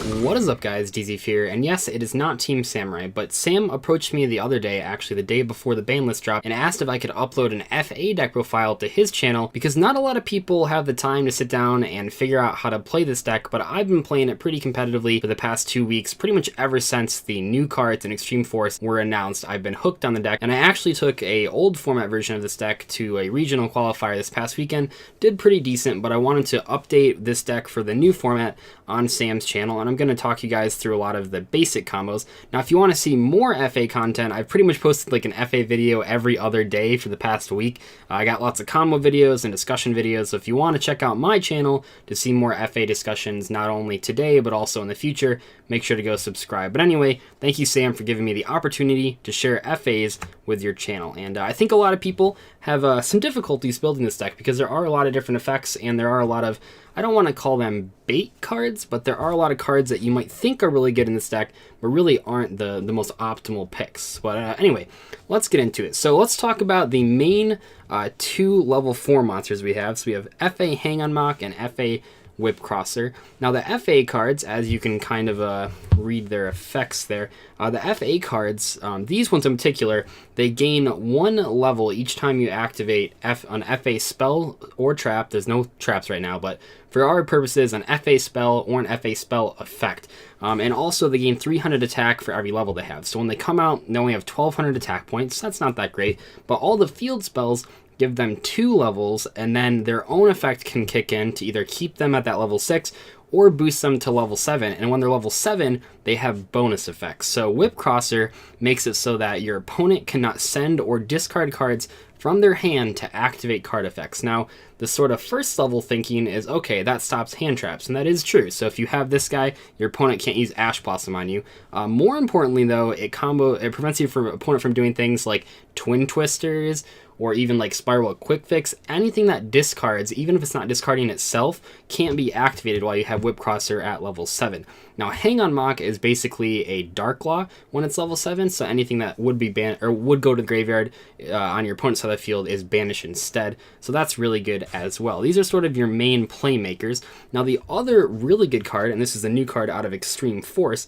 What is up, guys? Dzeeff here, and yes, it is not Team Samurai, but Sam approached me the other day, actually the day before the ban list dropped, and asked if I could upload an FA deck profile to his channel, because not a lot of people have the time to sit down and figure out how to play this deck, but I've been playing it pretty competitively for the past 2 weeks, pretty much ever since the new cards in Extreme Force were announced. I've been hooked on the deck, and I actually took a old format version of this deck to a regional qualifier this past weekend, did pretty decent, but I wanted to update this deck for the new format on Sam's channel, and I'm going to talk you guys through a lot of the basic combos. Now, if you want to see more FA content, I've pretty much posted like an FA video every other day for the past week. I got lots of combo videos and discussion videos, so if you want to check out my channel to see more FA discussions, not only today, but also in the future, make sure to go subscribe. But anyway, thank you, Sam, for giving me the opportunity to share FAs with your channel. And I think a lot of people have some difficulties building this deck because there are a lot of different effects, and there are a lot of, I don't want to call them bait cards, but there are a lot of cards that you might think are really good in this deck, but really aren't the most optimal picks. But anyway, let's get into it. So let's talk about the main 2 level 4 monsters we have. So we have FA Hang on Mock and FA Whip Crosser. Now the FA cards, as you can kind of read their effects there, the FA cards, these ones in particular, they gain 1 level each time you activate an FA spell or trap. There's no traps right now, but for our purposes, an FA spell or an FA spell effect. And also they gain 300 attack for every level they have. So when they come out, they only have 1200 attack points. That's not that great, but all the field spells give them 2 levels, and then their own effect can kick in to either keep them at that level 6 or boost them to level 7. And when they're level 7, they have bonus effects. So Whip Crosser makes it so that your opponent cannot send or discard cards from their hand to activate card effects. Now, the sort of first level thinking is, okay, that stops hand traps, and that is true. So if you have this guy, your opponent can't use Ash Blossom on you. More importantly, though, it prevents your opponent from doing things like Twin Twisters, or even like Spiral Quick Fix. Anything that discards, even if it's not discarding itself, can't be activated while you have Whip Crosser at level 7. Now, Hang on Mock is basically a Dark Law when it's level 7, so anything that would be banned or would go to the graveyard on your opponent's side of the field is banished instead. So that's really good as well. These are sort of your main playmakers. Now, the other really good card, and this is a new card out of Extreme Force,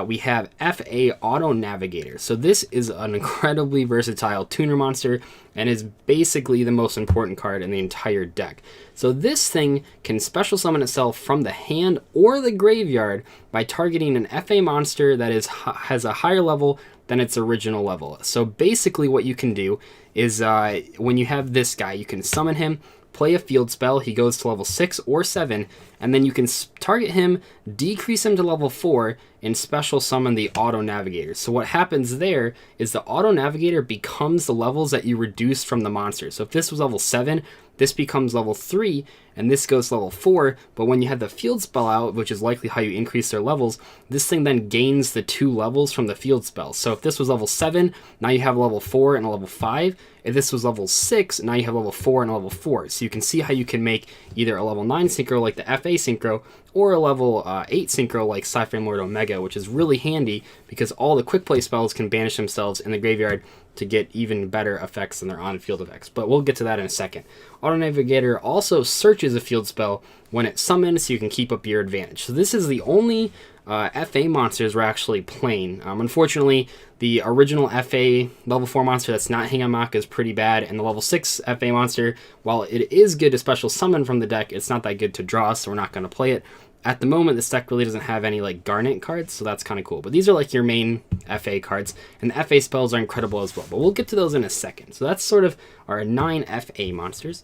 we have FA Auto Navigator. So this is an incredibly versatile tuner monster and is basically the most important card in the entire deck. So this thing can special summon itself from the hand or the graveyard by targeting an FA monster that has a higher level than its original level. So basically what you can do is when you have this guy, you can summon him, play a field spell, he goes to level 6 or 7, and then you can target him, decrease him to level 4, and special summon the Auto Navigator. So what happens there is the Auto Navigator becomes the levels that you reduced from the monster. So if this was level 7, this becomes level 3, and this goes level 4, but when you have the field spell out, which is likely how you increase their levels, this thing then gains the 2 levels from the field spell. So if this was level 7, now you have level 4 and a level 5. If this was level 6, now you have level 4 and a level 4. So you can see how you can make either a level 9 Synchro like the FA Synchro, or a level 8 Synchro like Sci-Fi Lord Omega, which is really handy because all the quick play spells can banish themselves in the graveyard to get even better effects than their on-field effects. But we'll get to that in a second. Auto Navigator also searches a field spell when it's summoned, so you can keep up your advantage. So this is the only FA monsters we're actually playing. Unfortunately, the original FA level 4 monster that's not Hang on Mock is pretty bad, and the level 6 FA monster, while it is good to special summon from the deck, it's not that good to draw, so we're not going to play it. At the moment, this deck really doesn't have any like Garnet cards, so that's kind of cool. But these are like your main FA cards, and the FA spells are incredible as well. But we'll get to those in a second. So that's sort of our 9 FA monsters.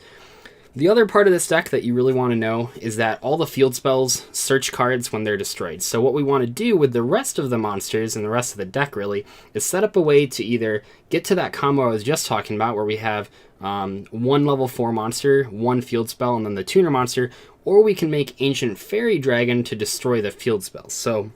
The other part of this deck that you really want to know is that all the field spells search cards when they're destroyed. So what we want to do with the rest of the monsters and the rest of the deck really is set up a way to either get to that combo I was just talking about where we have 1 level 4 monster, 1 field spell, and then the tuner monster, or we can make Ancient Fairy Dragon to destroy the field spells. So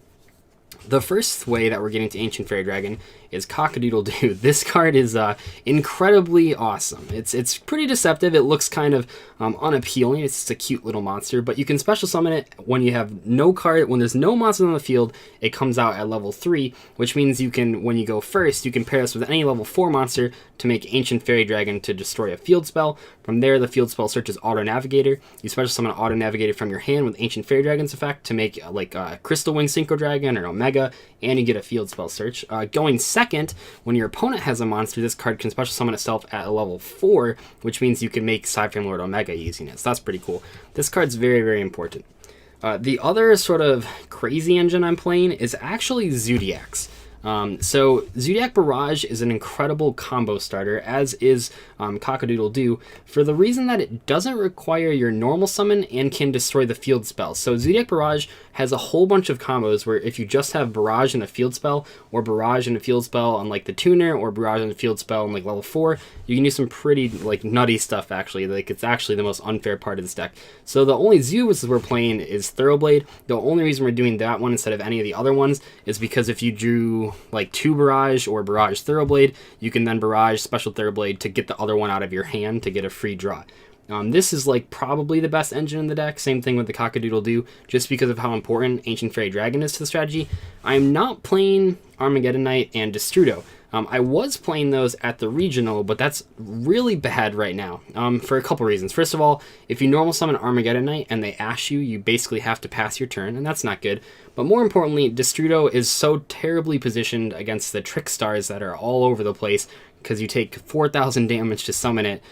The first way that we're getting to Ancient Fairy Dragon is Cock-a-doodle-doo. This card is incredibly awesome. It's pretty deceptive. It looks kind of unappealing. It's just a cute little monster, but you can special summon it when you have no card. When there's no monsters on the field, it comes out at level 3, which means you can, when you go first, you can pair this with any level 4 monster to make Ancient Fairy Dragon to destroy a field spell. From there, the field spell search is Auto Navigator. You special summon Auto Navigator from your hand with Ancient Fairy Dragon's effect to make like Crystal Wing Synchro Dragon or Omega, and you get a field spell search. Going second, when your opponent has a monster, this card can special summon itself at a level 4, which means you can make Cyframe Lord Omega using it. So that's pretty cool. This card's very, very important. The other sort of crazy engine I'm playing is actually Zodiac's. So Zodiac Barrage is an incredible combo starter, as is Cock-a-doodle-doo, for the reason that it doesn't require your normal summon and can destroy the field spell. So Zodiac Barrage has a whole bunch of combos where if you just have Barrage and a field spell, or Barrage and a field spell on like the tuner, or Barrage and a field spell on like level 4, you can do some pretty like nutty stuff actually. Like it's actually the most unfair part of this deck. So the only Zeus we're playing is Thoroughblade. The only reason we're doing that one instead of any of the other ones is because if you drew like 2 Barrage or Barrage Thoroughblade, you can then Barrage Special Thoroughblade to get the other one out of your hand to get a free draw. This is like probably the best engine in the deck. Same thing with the Cock-a-doodle-doo, just because of how important Ancient Fairy Dragon is to the strategy. I am not playing Armageddon Knight and Destrudo. I was playing those at the regional, but that's really bad right now for a couple reasons. First of all, if you normal summon Armageddon Knight and they ash you, you basically have to pass your turn, and that's not good. But more importantly, Destrudo is so terribly positioned against the Trick Stars that are all over the place, because you take 4,000 damage to summon it,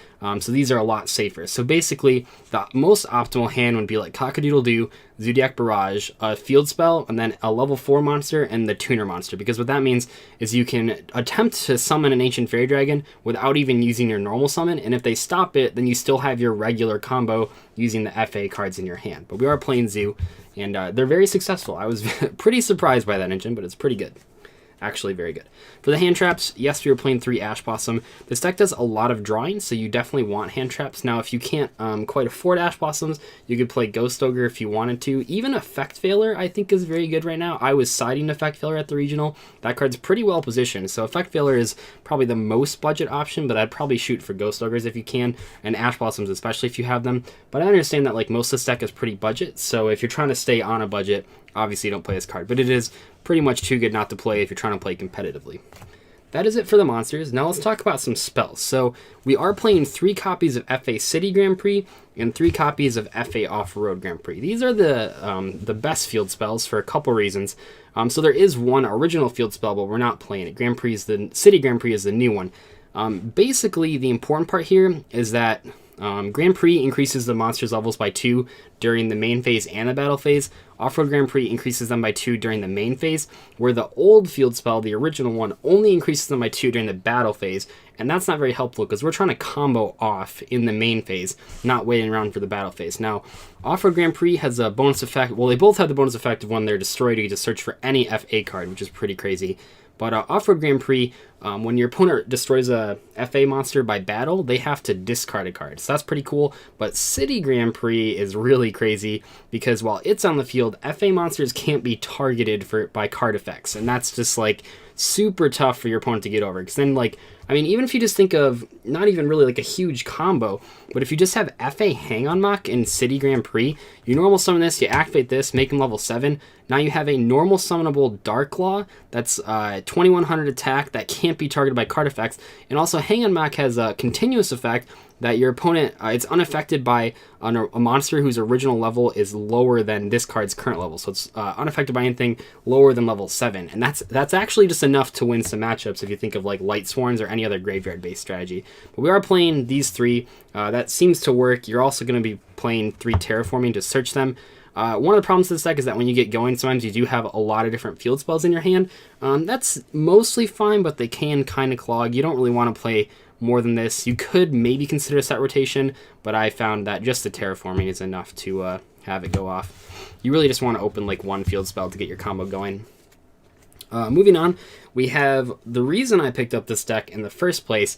so these are a lot safer. So basically, the most optimal hand would be like Cock-a-doodle-doo, Zodiac Barrage, a field spell, and then a level 4 monster and the tuner monster, because what that means is you can attempt to summon an Ancient Fairy Dragon without even using your normal summon, and if they stop it, then you still have your regular combo using the FA cards in your hand. But we are playing Zoo, and they're very successful. I was pretty surprised by that engine, but it's pretty good. Actually very good. For the hand traps, yes, we were playing 3 Ash Blossom. This deck does a lot of drawing, so you definitely want hand traps. Now, if you can't quite afford Ash Blossoms, you could play Ghost Ogre if you wanted to. Even Effect Failure, I think, is very good right now. I was siding Effect Failure at the regional. That card's pretty well positioned, so Effect Failure is probably the most budget option, but I'd probably shoot for Ghost Ogres if you can, and Ash Blossoms especially if you have them. But I understand that like most of this deck is pretty budget, so if you're trying to stay on a budget, obviously don't play this card, but it is pretty much too good not to play if you're trying to play competitively. That is it for the monsters. Now let's talk about some spells. So we are playing 3 copies of FA City Grand Prix and 3 copies of FA Off-Road Grand Prix. These are the best field spells for a couple reasons. So there is one original field spell, but we're not playing it. The City Grand Prix is the new one. Basically, the important part here is that Grand Prix increases the monsters' levels by 2 during the main phase and the battle phase. Off-Road Grand Prix increases them by 2 during the main phase, where the old field spell, the original one, only increases them by 2 during the battle phase, and that's not very helpful because we're trying to combo off in the main phase, not waiting around for the battle phase. Now, Off-Road Grand Prix has a bonus effect. Well, they both have the bonus effect of when they're destroyed, you get to search for any FA card, which is pretty crazy. But Off-Road Grand Prix, when your opponent destroys a FA monster by battle, they have to discard a card. So that's pretty cool. But City Grand Prix is really crazy because while it's on the field, FA monsters can't be targeted by card effects. And that's just like super tough for your opponent to get over. Because then like, I mean, even if you just think of not even really like a huge combo, but if you just have FA Hang On Mock in City Grand Prix, you normal summon this, you activate this, make him level 7. Now you have a normal summonable Dark Claw that's 2100 attack that can't be targeted by card effects. And also Hang On Mock has a continuous effect that your opponent, it's unaffected by a monster whose original level is lower than this card's current level. So it's unaffected by anything lower than level 7. And that's actually just enough to win some matchups if you think of like Light Swarms or any other graveyard-based strategy. But we are playing these 3. That seems to work. You're also going to be playing 3 Terraforming to search them. One of the problems with this deck is that when you get going, sometimes you do have a lot of different field spells in your hand. That's mostly fine, but they can kind of clog. You don't really want to play more than this. You could maybe consider a set rotation, but I found that just the Terraforming is enough to have it go off. You really just want to open like 1 field spell to get your combo going. Moving on, we have the reason I picked up this deck in the first place,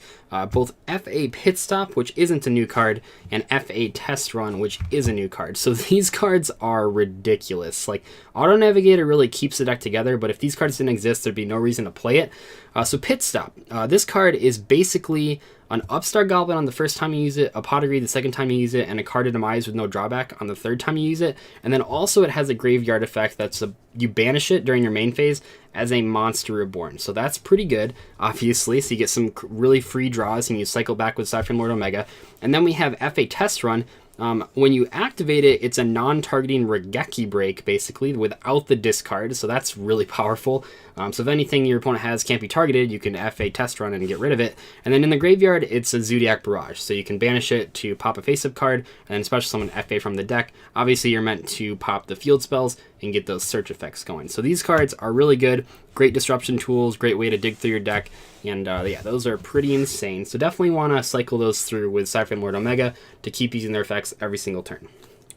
both FA Pit Stop, which isn't a new card, and FA Test Run, which is a new card. So these cards are ridiculous. Like, Auto Navigator really keeps the deck together, but if these cards didn't exist, there'd be no reason to play it. So Pit Stop, this card is basically an Upstart Goblin on the first time you use it, a Pot of Greed the second time you use it, and a Card of Demise with no drawback on the third time you use it. And then also it has a graveyard effect that's you banish it during your main phase as a Monster Reborn. So that's pretty good, obviously. So you get some really free draws and you cycle back with Cypher Lord Omega. And then we have FA Test Run. When you activate it, it's a non-targeting Regeki break, basically, without the discard, so that's really powerful. So if anything your opponent has can't be targeted, you can FA Test Run and get rid of it. And then in the graveyard, it's a Zodiac Barrage, so you can banish it to pop a face-up card, and then special summon FA from the deck. Obviously, you're meant to pop the field spells and get those search effects going. So these cards are really good, great disruption tools, great way to dig through your deck, and yeah, those are pretty insane. So definitely want to cycle those through with Cypher Lord Omega to keep using their effects every single turn.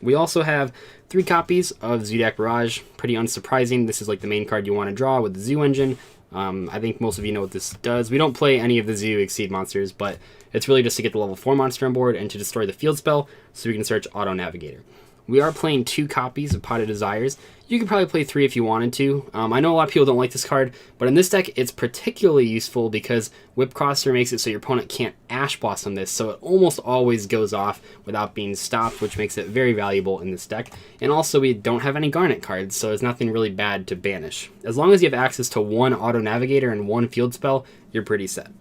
We also have 3 copies of Zodiac Barrage. Pretty unsurprising. This is like the main card you want to draw with the Zoo Engine. I think most of you know what this does. We don't play any of the Zoo Exceed monsters, but it's really just to get the level 4 monster on board and to destroy the field spell so we can search Auto Navigator. We are playing 2 copies of Pot of Desires. You could probably play 3 if you wanted to. I know a lot of people don't like this card, but in this deck it's particularly useful because Whip Crosser makes it so your opponent can't Ash Blossom this, so it almost always goes off without being stopped, which makes it very valuable in this deck. And also we don't have any Garnet cards, so there's nothing really bad to banish. As long as you have access to 1 Auto Navigator and 1 field spell, you're pretty set.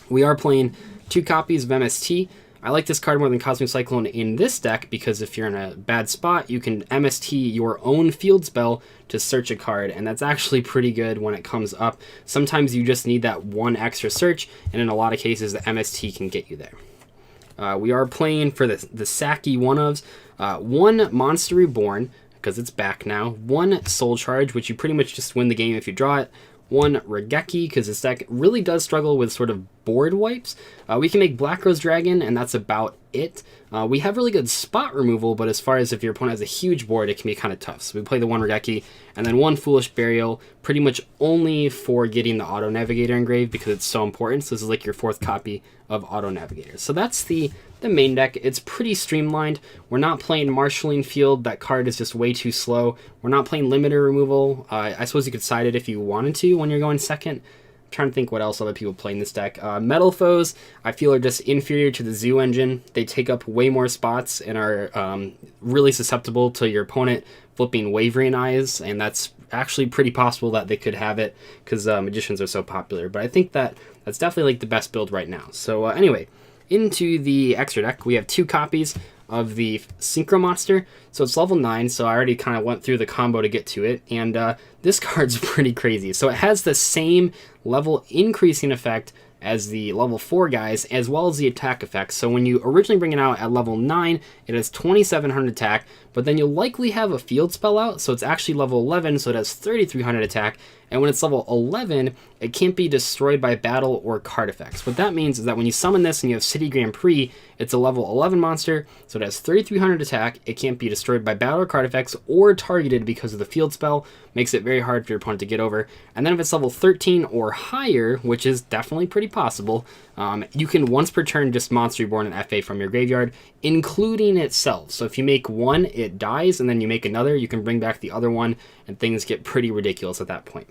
We are playing 2 copies of MST. I like this card more than Cosmic Cyclone in this deck because if you're in a bad spot, you can MST your own field spell to search a card, and that's actually pretty good when it comes up. Sometimes you just need that 1 extra search, and in a lot of cases, the MST can get you there. We are playing for the Saki one-ofs, 1 Monster Reborn, because it's back now, 1 Soul Charge, which you pretty much just win the game if you draw it, 1 Regeki, because this deck really does struggle with sort of board wipes. We can make Black Rose Dragon, and that's about it. We have really good spot removal, but as far as if your opponent has a huge board, it can be kind of tough. So we play the 1 Regeki, and then 1 Foolish Burial, pretty much only for getting the Auto Navigator engraved because it's so important. So this is like your 4th copy of Auto Navigator. So that's the main deck. It's pretty streamlined. We're not playing Marshalling Field. That card is just way too slow. We're not playing Limiter Removal. I suppose you could side it if you wanted to when you're going second. I'm trying to think what else other people play in this deck. Metal Foes, I feel, are just inferior to the Zoo Engine. They take up way more spots and are really susceptible to your opponent flipping Wavering Eyes, and that's actually pretty possible that they could have it because Magicians are so popular. But I think that's definitely like the best build right now. So anyway, into the extra deck, we have 2 copies of the Synchro monster. So it's level 9, so I already kind of went through the combo to get to it, and this card's pretty crazy. So it has the same level increasing effect as the level 4 guys, as well as the attack effects. So when you originally bring it out at level 9, it has 2700 attack, but then you'll likely have a field spell out, so it's actually level 11, so it has 3300 attack, and when it's level 11, it can't be destroyed by battle or card effects. What that means is that when you summon this and you have City Grand Prix, it's a level 11 monster, so it has 3300 attack, it can't be destroyed by battle or card effects or targeted because of the field spell, makes it very hard for your opponent to get over. And then if it's level 13 or higher, which is definitely pretty possible, you can once per turn just Monster Reborn an FA from your graveyard, including itself. So if you make 1, it dies, and then you make another, you can bring back the other one, and things get pretty ridiculous at that point.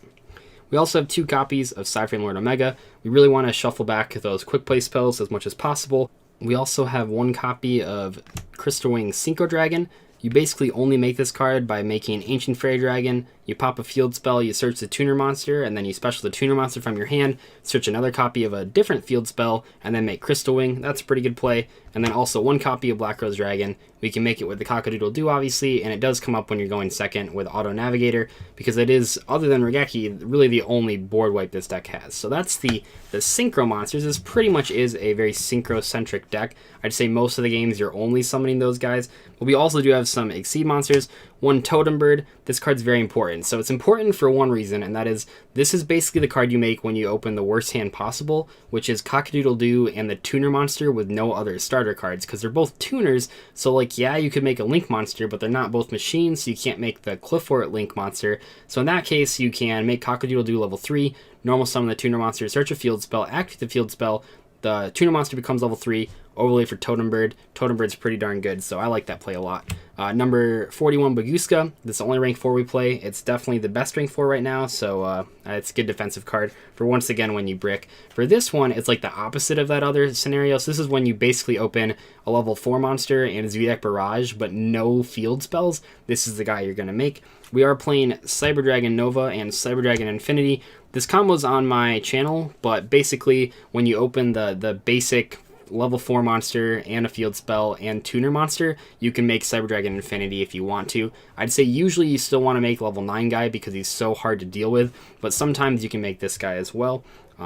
We also have 2 copies of Cypher Lord Omega. We really want to shuffle back those quick play spells as much as possible. We also have 1 copy of Crystal Wing Synchro Dragon. You basically only make this card by making Ancient Fairy Dragon, you pop a field spell, you search the tuner monster, and then you special the tuner monster from your hand, search another copy of a different field spell, and then make Crystal Wing. That's a pretty good play. And then also 1 copy of Black Rose Dragon. We can make it with the Cock-a-Doodle-Doo, obviously, and it does come up when you're going second with Auto Navigator, because it is, other than Regeki, really the only board wipe this deck has. So that's the Synchro monsters. This pretty much is a very Synchro-centric deck. I'd say most of the games you're only summoning those guys, but we also do have some Exceed monsters. one Totem Bird. This card's very important. So it's important for one reason, and that is this is basically the card you make when you open the worst hand possible, which is Cock-a-doodle-doo and the Tuner Monster with no other starter cards, because they're both tuners. So like, yeah, you could make a Link Monster, but they're not both machines, so you can't make the Cliffort Link Monster. So in that case, you can make Cock-a-doodle-doo level 3, normal summon the Tuner Monster, search a field spell, activate the field spell, the Tuner Monster becomes level 3, overlay for Totem Bird. Totem Bird's pretty darn good, so I like that play a lot. Number 41, Baguska. This is the only rank 4 we play. It's definitely the best rank 4 right now, so it's a good defensive card for once again when you brick. For this one, it's like the opposite of that other scenario. So this is when you basically open a level 4 monster and a Zoodiac Barrage, but no field spells. This is the guy you're going to make. We are playing Cyber Dragon Nova and Cyber Dragon Infinity. This combo's on my channel, but basically when you open the basic level 4 monster and a field spell and tuner monster, you can make Cyber Dragon Infinity if you want to. I'd say usually you still want to make level 9 guy because he's so hard to deal with, but sometimes you can make this guy as well.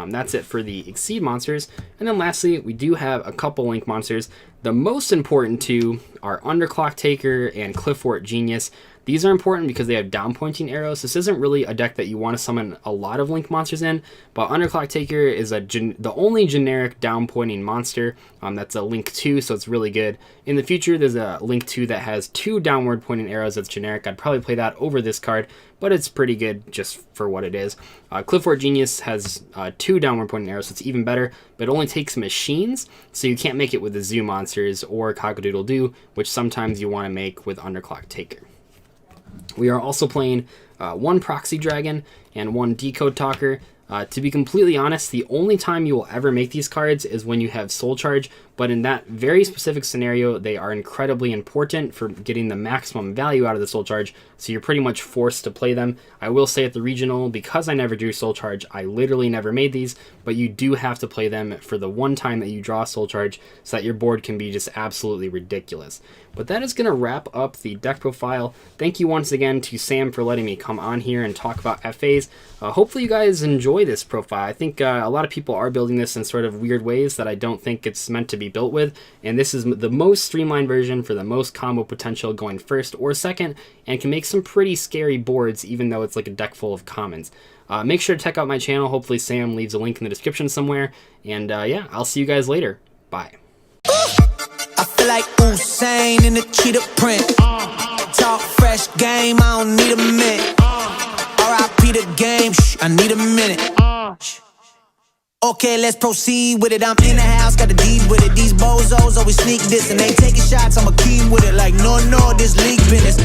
That's it for the Exceed monsters. And then lastly, we do have a couple Link monsters. The most important two are Underclock Taker and Cliffort Genius. These are important because they have down pointing arrows. This isn't really a deck that you want to summon a lot of Link monsters in, but Underclock Taker is the only generic down pointing monster that's a Link 2, so it's really good. In the future, there's a Link 2 that has 2 downward pointing arrows that's generic. I'd probably play that over this card, but it's pretty good just for what it is. Cliffort Genius has 2 downward pointing arrows, so it's even better, but it only takes machines, so you can't make it with the Zoo monsters or Cock-a-doodle-doo, which sometimes you want to make with Underclock Taker. We are also playing one Proxy Dragon and one Decode Talker. To be completely honest, the only time you will ever make these cards is when you have Soul Charge, but in that very specific scenario, they are incredibly important for getting the maximum value out of the Soul Charge, so you're pretty much forced to play them. I will say at the regional, because I never drew Soul Charge, I literally never made these, but you do have to play them for the one time that you draw Soul Charge so that your board can be just absolutely ridiculous. But that is going to wrap up the deck profile. Thank you once again to Sam for letting me come on here and talk about FAs. Hopefully you guys enjoy this profile. I think a lot of people are building this in sort of weird ways that I don't think it's meant to be built with, and this is the most streamlined version for the most combo potential going first or second, and can make some pretty scary boards even though it's like a deck full of commons. Make sure to check out my channel. Hopefully Sam leaves a link in the description somewhere, and yeah, I'll see you guys later. Bye. I feel like Usain in the cheetah print. Talk fresh game, I don't need a minute. R.I.P. the game, I need a minute. Okay, let's proceed with it. I'm in the house, got the deed with it. These bozos always sneak this and they taking shots. I'm a king with it, like no, this league business.